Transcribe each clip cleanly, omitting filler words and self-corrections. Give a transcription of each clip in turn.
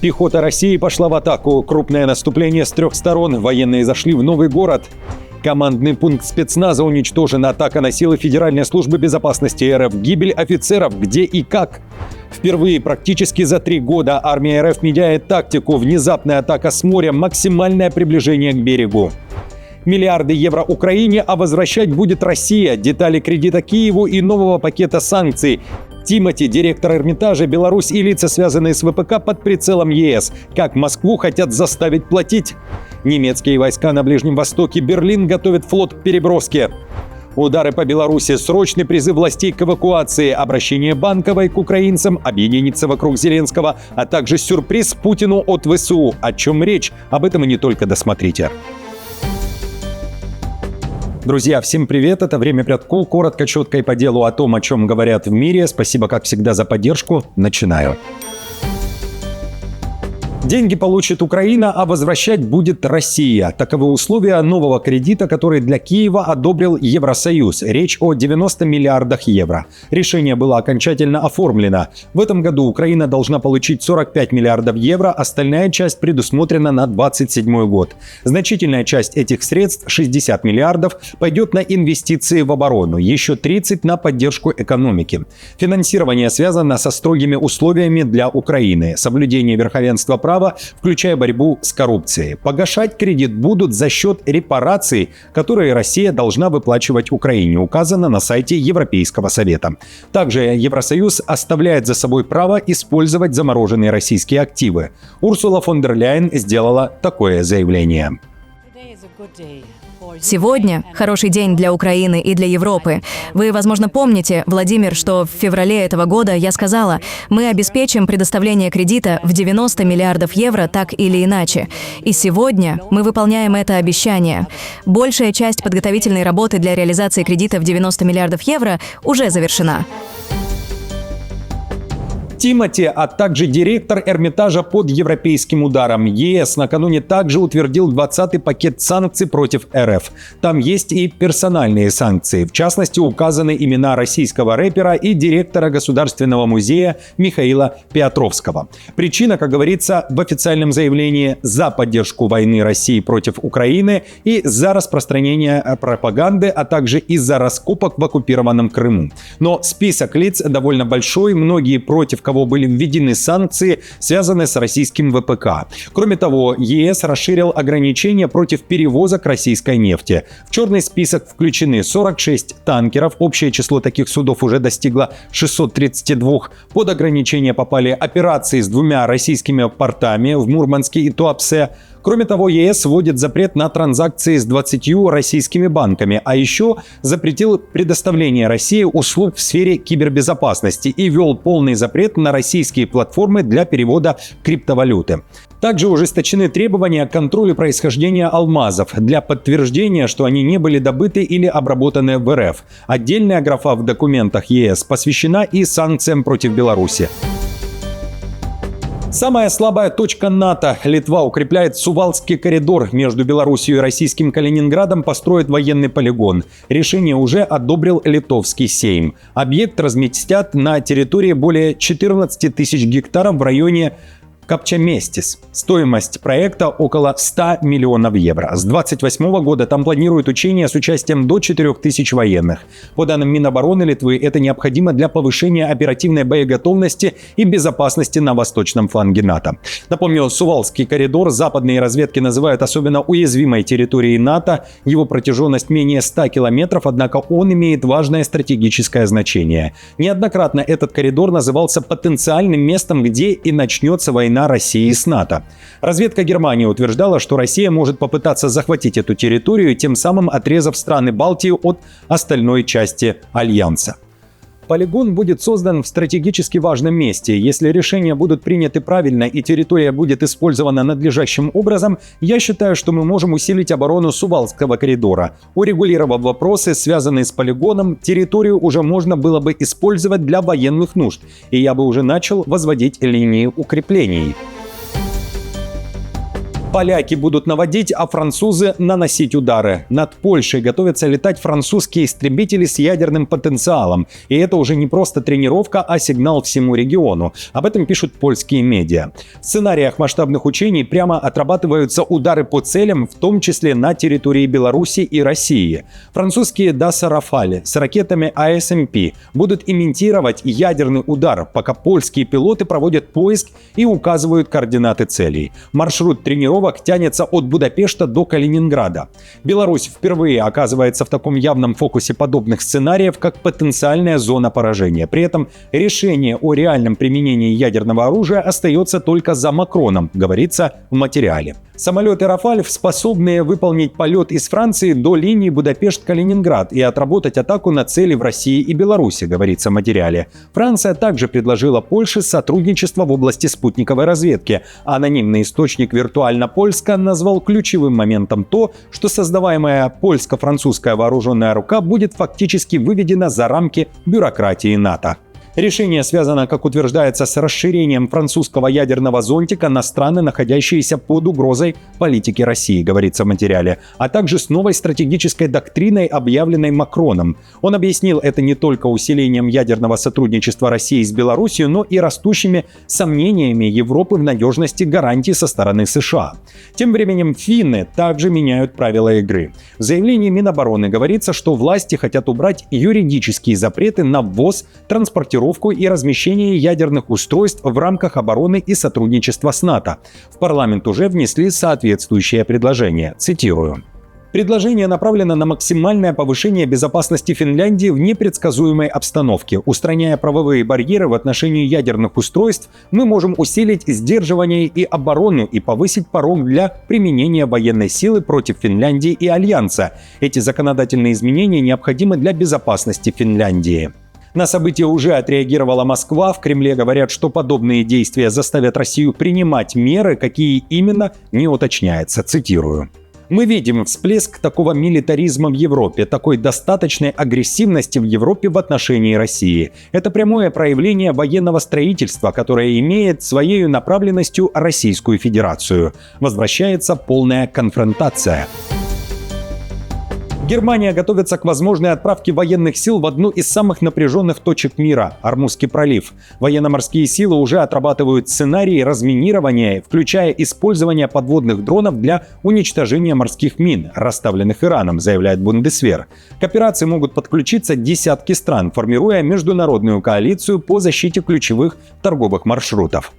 Пехота России пошла в атаку. Крупное наступление с 3 сторон. Военные зашли в новый город. Командный пункт спецназа уничтожен. Атака на силы Федеральной службы безопасности РФ. Гибель офицеров. Где и как? Впервые практически за 3 года армия РФ меняет тактику. Внезапная атака с моря. Максимальное приближение к берегу. Миллиарды евро Украине, а возвращать будет Россия. Детали кредита Киеву и нового пакета санкций. Тимати, директор Эрмитажа, Беларусь и лица, связанные с ВПК, под прицелом ЕС. Как Москву хотят заставить платить? Немецкие войска на Ближнем Востоке. Берлин готовит флот к переброске. Удары по Беларуси, срочный призыв властей к эвакуации, обращение Банковой к украинцам, объединиться вокруг Зеленского, а также сюрприз Путину от ВСУ. О чем речь? Об этом и не только, досмотрите. Друзья, всем привет! Это «Время Прядкул». Коротко, четко и по делу о том, о чем говорят в мире. Спасибо, как всегда, за поддержку. Начинаю. Деньги получит Украина, а возвращать будет Россия. Таковы условия нового кредита, который для Киева одобрил Евросоюз. Речь о 90 миллиардах евро. Решение было окончательно оформлено. В этом году Украина должна получить 45 миллиардов евро, остальная часть предусмотрена на 2027 год. Значительная часть этих средств, 60 миллиардов, пойдет на инвестиции в оборону, еще 30 на поддержку экономики. Финансирование связано со строгими условиями для Украины. Соблюдение верховенства права, включая борьбу с коррупцией. Погашать кредит будут за счет репараций, которые Россия должна выплачивать Украине, указано на сайте Европейского совета. Также Евросоюз оставляет за собой право использовать замороженные российские активы. Урсула фон дер Ляйен сделала такое заявление. Сегодня хороший день для Украины и для Европы. Вы, возможно, помните, Владимир, что в феврале этого года я сказала, мы обеспечим предоставление кредита в 90 миллиардов евро так или иначе. И сегодня мы выполняем это обещание. Большая часть подготовительной работы для реализации кредита в 90 миллиардов евро уже завершена. Тимати, а также директор Эрмитажа под европейским ударом. ЕС накануне также утвердил 20-й пакет санкций против РФ. Там есть и персональные санкции. В частности, указаны имена российского рэпера и директора Государственного музея Михаила Петровского. Причина, как говорится в официальном заявлении, за поддержку войны России против Украины и за распространение пропаганды, а также из-за раскопок в оккупированном Крыму. Но список лиц довольно большой, многие против кого были введены санкции, связанные с российским ВПК. Кроме того, ЕС расширил ограничения против перевозок российской нефти. В черный список включены 46 танкеров, общее число таких судов уже достигло 632. Под ограничения попали операции с 2 российскими портами в Мурманске и Туапсе. Кроме того, ЕС вводит запрет на транзакции с 20 российскими банками, а еще запретил предоставление России услуг в сфере кибербезопасности и ввел полный запрет на российские платформы для перевода криптовалюты. Также ужесточены требования к контролю происхождения алмазов для подтверждения, что они не были добыты или обработаны в РФ. Отдельная графа в документах ЕС посвящена и санкциям против Беларуси. Самая слабая точка НАТО. Литва укрепляет Сувалский коридор. Между Белоруссией и российским Калининградом построит военный полигон. Решение уже одобрил литовский Сейм. Объект разместят на территории более 14 тысяч гектаров в районе Капчаместис. Стоимость проекта около 100 миллионов евро. С 2028 года там планируют учения с участием до 4000 военных. По данным Минобороны Литвы, это необходимо для повышения оперативной боеготовности и безопасности на восточном фланге НАТО. Напомню, Сувалский коридор западные разведки называют особенно уязвимой территорией НАТО. Его протяженность менее 100 километров, однако он имеет важное стратегическое значение. Неоднократно этот коридор назывался потенциальным местом, где и начнется война России с НАТО. Разведка Германии утверждала, что Россия может попытаться захватить эту территорию, тем самым отрезав страны Балтии от остальной части Альянса. Полигон будет создан в стратегически важном месте. Если решения будут приняты правильно и территория будет использована надлежащим образом, я считаю, что мы можем усилить оборону Сувалского коридора. Урегулировав вопросы, связанные с полигоном, территорию уже можно было бы использовать для военных нужд, и я бы уже начал возводить линии укреплений. Поляки будут наводить, а французы наносить удары. Над Польшей готовятся летать французские истребители с ядерным потенциалом. И это уже не просто тренировка, а сигнал всему региону. Об этом пишут польские медиа. В сценариях масштабных учений прямо отрабатываются удары по целям, в том числе на территории Беларуси и России. Французские Даса Рафаль с ракетами АСМП будут имитировать ядерный удар, пока польские пилоты проводят поиск и указывают координаты целей. Маршрут тренировок тянется от Будапешта до Калининграда. Беларусь впервые оказывается в таком явном фокусе подобных сценариев, как потенциальная зона поражения. При этом решение о реальном применении ядерного оружия остается только за Макроном, говорится в материале. Самолеты «Рафаль» способны выполнить полет из Франции до линии Будапешт-Калининград и отработать атаку на цели в России и Беларуси, говорится в материале. Франция также предложила Польше сотрудничество в области спутниковой разведки. Анонимный источник «Виртуально-Польска» назвал ключевым моментом то, что создаваемая польско-французская вооруженная рука будет фактически выведена за рамки бюрократии НАТО. Решение связано, как утверждается, с расширением французского ядерного зонтика на страны, находящиеся под угрозой политики России, говорится в материале, а также с новой стратегической доктриной, объявленной Макроном. Он объяснил это не только усилением ядерного сотрудничества России с Беларусью, но и растущими сомнениями Европы в надежности гарантий со стороны США. Тем временем финны также меняют правила игры. В заявлении Минобороны говорится, что власти хотят убрать юридические запреты на ввоз, транспортировку и размещение ядерных устройств в рамках обороны и сотрудничества с НАТО. В парламент уже внесли соответствующее предложение. Цитирую. Предложение направлено на максимальное повышение безопасности Финляндии в непредсказуемой обстановке. Устраняя правовые барьеры в отношении ядерных устройств, мы можем усилить сдерживание и оборону и повысить порог для применения военной силы против Финляндии и Альянса. Эти законодательные изменения необходимы для безопасности Финляндии. На события уже отреагировала Москва. В Кремле говорят, что подобные действия заставят Россию принимать меры, какие именно, не уточняется. Цитирую. Мы видим всплеск такого милитаризма в Европе, такой достаточной агрессивности в Европе в отношении России. Это прямое проявление военного строительства, которое имеет своей направленностью Российскую Федерацию. Возвращается полная конфронтация. Германия готовится к возможной отправке военных сил в одну из самых напряженных точек мира – Ормузский пролив. Военно-морские силы уже отрабатывают сценарии разминирования, включая использование подводных дронов для уничтожения морских мин, расставленных Ираном, заявляет Бундесвер. К операции могут подключиться десятки стран, формируя международную коалицию по защите ключевых торговых маршрутов.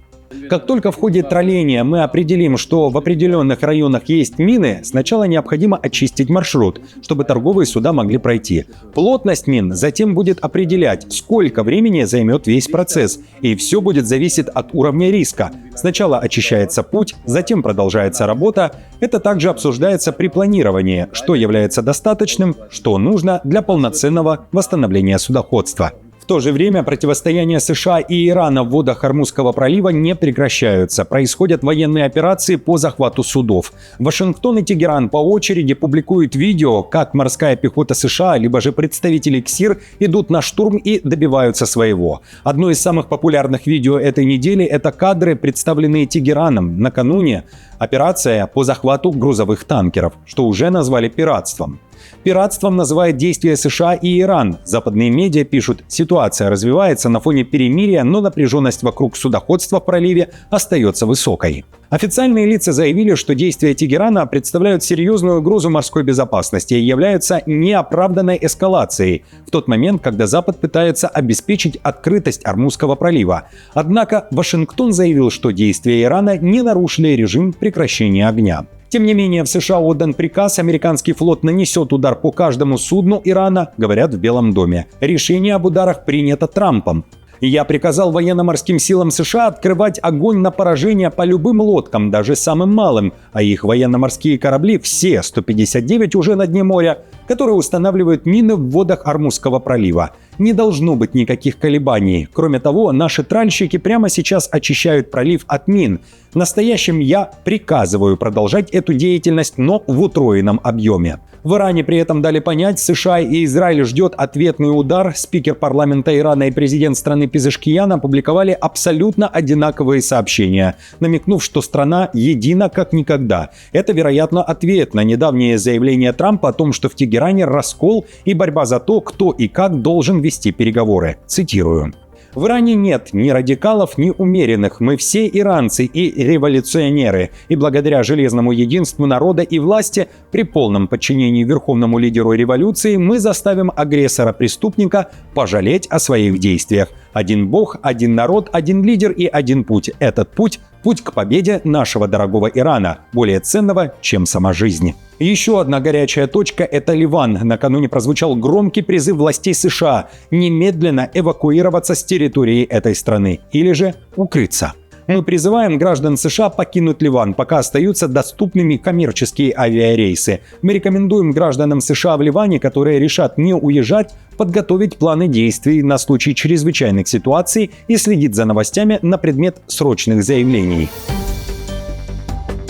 Как только в ходе тролления мы определим, что в определенных районах есть мины, сначала необходимо очистить маршрут, чтобы торговые суда могли пройти. Плотность мин затем будет определять, сколько времени займет весь процесс, и все будет зависеть от уровня риска. Сначала очищается путь, затем продолжается работа. Это также обсуждается при планировании, что является достаточным, что нужно для полноценного восстановления судоходства. В то же время противостояние США и Ирана в водах Ормузского пролива не прекращаются. Происходят военные операции по захвату судов. Вашингтон и Тегеран по очереди публикуют видео, как морская пехота США, либо же представители КСИР идут на штурм и добиваются своего. Одно из самых популярных видео этой недели – это кадры, представленные Тегераном накануне операция по захвату грузовых танкеров, что уже назвали пиратством. Пиратством называют действия США и Иран. Западные медиа пишут, ситуация развивается на фоне перемирия, но напряженность вокруг судоходства в проливе остается высокой. Официальные лица заявили, что действия Тегерана представляют серьезную угрозу морской безопасности и являются неоправданной эскалацией в тот момент, когда Запад пытается обеспечить открытость Ормузского пролива. Однако Вашингтон заявил, что действия Ирана не нарушили режим прекращения огня. Тем не менее, в США отдан приказ, американский флот нанесет удар по каждому судну Ирана, говорят в Белом доме. Решение об ударах принято Трампом. Я приказал военно-морским силам США открывать огонь на поражение по любым лодкам, даже самым малым, а их военно-морские корабли, все 159 уже на дне моря, которые устанавливают мины в водах Ормузского пролива. Не должно быть никаких колебаний. Кроме того, наши тральщики прямо сейчас очищают пролив от мин. В настоящем я приказываю продолжать эту деятельность, но в утроенном объеме. В Иране при этом дали понять, США и Израиль ждет ответный удар. Спикер парламента Ирана и президент страны Пезешкиян опубликовали абсолютно одинаковые сообщения, намекнув, что страна едина как никогда. Это, вероятно, ответ на недавнее заявление Трампа о том, что в Тегеране раскол и борьба за то, кто и как должен вести переговоры. Цитирую. В Иране нет ни радикалов, ни умеренных. Мы все иранцы и революционеры. И благодаря железному единству народа и власти, при полном подчинении верховному лидеру революции, мы заставим агрессора-преступника пожалеть о своих действиях. Один бог, один народ, один лидер и один путь. Этот путь – путь к победе нашего дорогого Ирана, более ценного, чем сама жизнь. Еще одна горячая точка – это Ливан. Накануне прозвучал громкий призыв властей США немедленно эвакуироваться с территории этой страны или же укрыться. Мы призываем граждан США покинуть Ливан, пока остаются доступными коммерческие авиарейсы. Мы рекомендуем гражданам США в Ливане, которые решат не уезжать, подготовить планы действий на случай чрезвычайных ситуаций и следить за новостями на предмет срочных заявлений.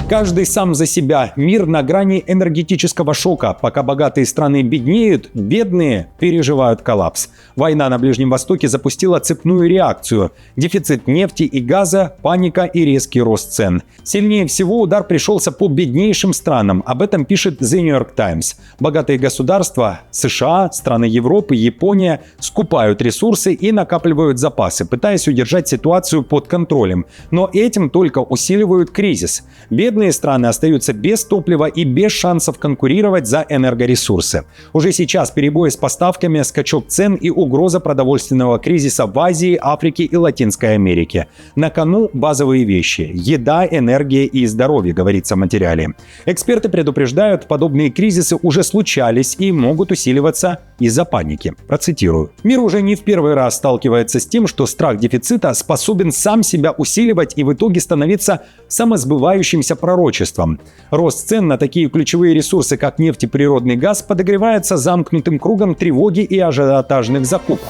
Каждый сам за себя. Мир на грани энергетического шока. Пока богатые страны беднеют, бедные переживают коллапс. Война на Ближнем Востоке запустила цепную реакцию. Дефицит нефти и газа, паника и резкий рост цен. Сильнее всего удар пришелся по беднейшим странам. Об этом пишет The New York Times. Богатые государства США, страны Европы, Япония скупают ресурсы и накапливают запасы, пытаясь удержать ситуацию под контролем. Но этим только усиливают кризис. Бедные страны остаются без топлива и без шансов конкурировать за энергоресурсы. Уже сейчас перебои с поставками, скачок цен и угроза продовольственного кризиса в Азии, Африке и Латинской Америке. На кону базовые вещи – еда, энергия и здоровье, говорится в материале. Эксперты предупреждают, подобные кризисы уже случались и могут усиливаться из-за паники. Процитирую. Мир уже не в первый раз сталкивается с тем, что страх дефицита способен сам себя усиливать и в итоге становиться самосбывающимся пророчеством. Рост цен на такие ключевые ресурсы, как нефть и природный газ, подогревается замкнутым кругом тревоги и ажиотажных закупок.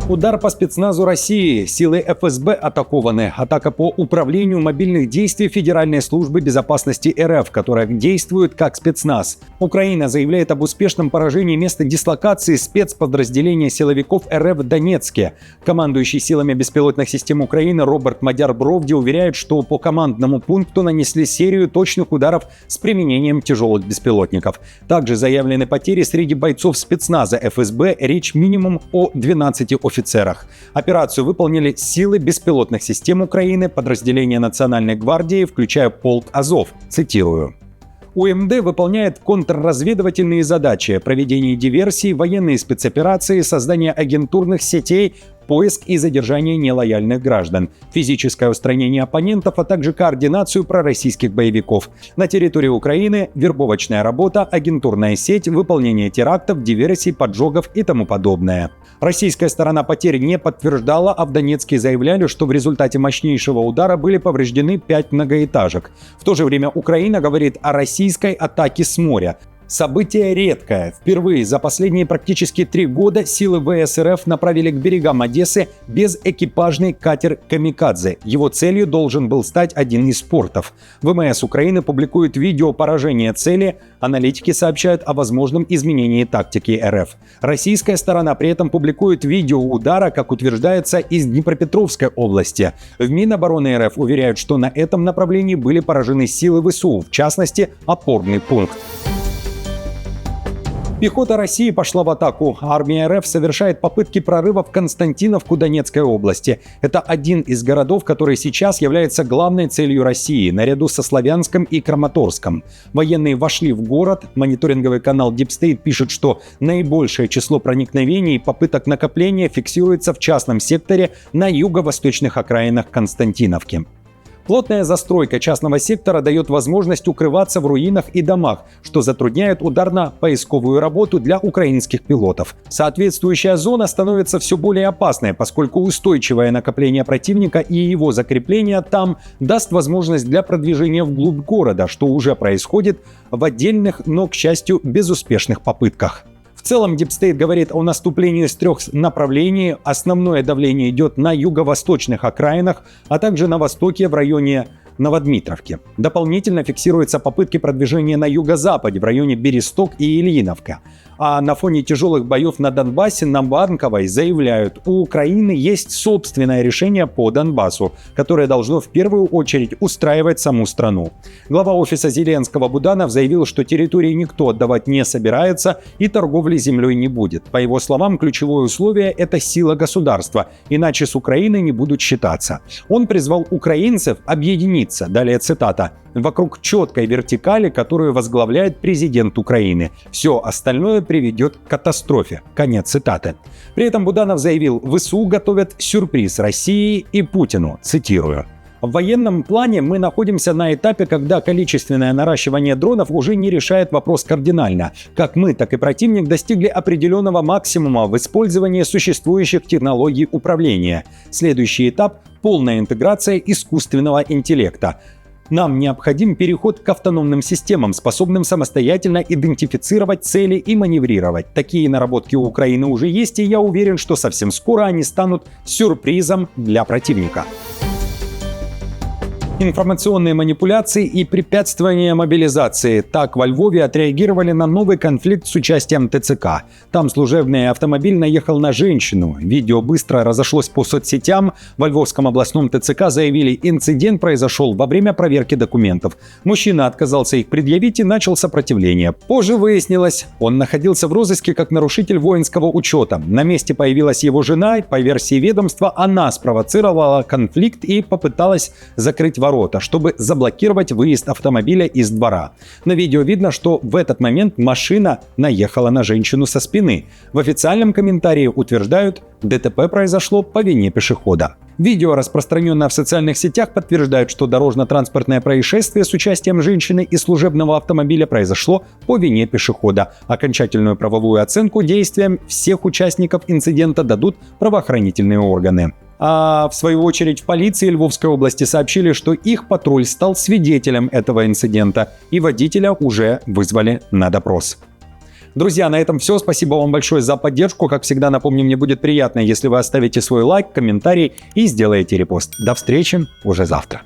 Удар по спецназу России. Силы ФСБ атакованы. Атака по управлению мобильных действий Федеральной службы безопасности РФ, которая действует как спецназ. Украина заявляет об успешном поражении места дислокации спецподразделения силовиков РФ в Донецке. Командующий силами беспилотных систем Украины Роберт Мадяр-Бровди уверяет, что по командному пункту нанесли серию точных ударов с применением тяжелых беспилотников. Также заявлены потери среди бойцов спецназа ФСБ. Речь минимум о 12 офицерах. Операцию выполнили силы беспилотных систем Украины, подразделения Национальной гвардии, включая полк Азов. Цитирую. УМД выполняет контрразведывательные задачи: проведение диверсий, военные спецоперации, создание агентурных сетей, поиск и задержание нелояльных граждан, физическое устранение оппонентов, а также координацию пророссийских боевиков. На территории Украины вербовочная работа, агентурная сеть, выполнение терактов, диверсий, поджогов и тому подобное. Российская сторона потерь не подтверждала, а в Донецке заявляли, что в результате мощнейшего удара были повреждены 5 многоэтажек. В то же время Украина говорит о российской атаке с моря. Событие редкое. Впервые за последние практически 3 года силы ВС РФ направили к берегам Одессы безэкипажный катер «Камикадзе». Его целью должен был стать один из портов. ВМС Украины публикует видео поражения цели. Аналитики сообщают о возможном изменении тактики РФ. Российская сторона при этом публикует видео удара, как утверждается, из Днепропетровской области. В Минобороны РФ уверяют, что на этом направлении были поражены силы ВСУ, в частности, опорный пункт. Пехота России пошла в атаку. Армия РФ совершает попытки прорыва в Константиновку Донецкой области. Это один из городов, который сейчас является главной целью России, наряду со Славянском и Краматорском. Военные вошли в город. Мониторинговый канал Deep State пишет, что наибольшее число проникновений и попыток накопления фиксируется в частном секторе на юго-восточных окраинах Константиновки. Плотная застройка частного сектора дает возможность укрываться в руинах и домах, что затрудняет ударно-поисковую работу для украинских пилотов. Соответствующая зона становится все более опасной, поскольку устойчивое накопление противника и его закрепление там даст возможность для продвижения вглубь города, что уже происходит в отдельных, но, к счастью, безуспешных попытках. В целом, Deep State говорит о наступлении с 3 направлений. Основное давление идет на юго-восточных окраинах, а также на востоке в районе Новодмитровки. Дополнительно фиксируются попытки продвижения на юго-западе в районе Бересток и Ильиновка. А на фоне тяжелых боев на Донбассе на Банковой заявляют, у Украины есть собственное решение по Донбассу, которое должно в первую очередь устраивать саму страну. Глава офиса Зеленского Буданов заявил, что территории никто отдавать не собирается и торговли землей не будет. По его словам, ключевое условие – это сила государства, иначе с Украиной не будут считаться. Он призвал украинцев объединиться, далее цитата, вокруг четкой вертикали, которую возглавляет президент Украины. Все остальное приведет к катастрофе. Конец цитаты. При этом Буданов заявил, ВСУ готовят сюрприз России и Путину. Цитирую. В военном плане мы находимся на этапе, когда количественное наращивание дронов уже не решает вопрос кардинально. Как мы, так и противник достигли определенного максимума в использовании существующих технологий управления. Следующий этап – полная интеграция искусственного интеллекта. Нам необходим переход к автономным системам, способным самостоятельно идентифицировать цели и маневрировать. Такие наработки у Украины уже есть, и я уверен, что совсем скоро они станут сюрпризом для противника. Информационные манипуляции и препятствования мобилизации. Так во Львове отреагировали на новый конфликт с участием ТЦК. Там служебный автомобиль наехал на женщину. Видео быстро разошлось по соцсетям. Во Львовском областном ТЦК заявили, инцидент произошел во время проверки документов. Мужчина отказался их предъявить и начал сопротивление. Позже выяснилось, он находился в розыске как нарушитель воинского учета. На месте появилась его жена. По версии ведомства, она спровоцировала конфликт и попыталась закрыть ворота, чтобы заблокировать выезд автомобиля из двора. На видео видно, что в этот момент машина наехала на женщину со спины. В официальном комментарии утверждают, ДТП произошло по вине пешехода. Видео, распространенное в социальных сетях, подтверждает, что дорожно-транспортное происшествие с участием женщины и служебного автомобиля произошло по вине пешехода. Окончательную правовую оценку действиям всех участников инцидента дадут правоохранительные органы. А в свою очередь в полиции Львовской области сообщили, что их патруль стал свидетелем этого инцидента, и водителя уже вызвали на допрос. Друзья, на этом все. Спасибо вам большое за поддержку. Как всегда, напомню, мне будет приятно, если вы оставите свой лайк, комментарий и сделаете репост. До встречи уже завтра.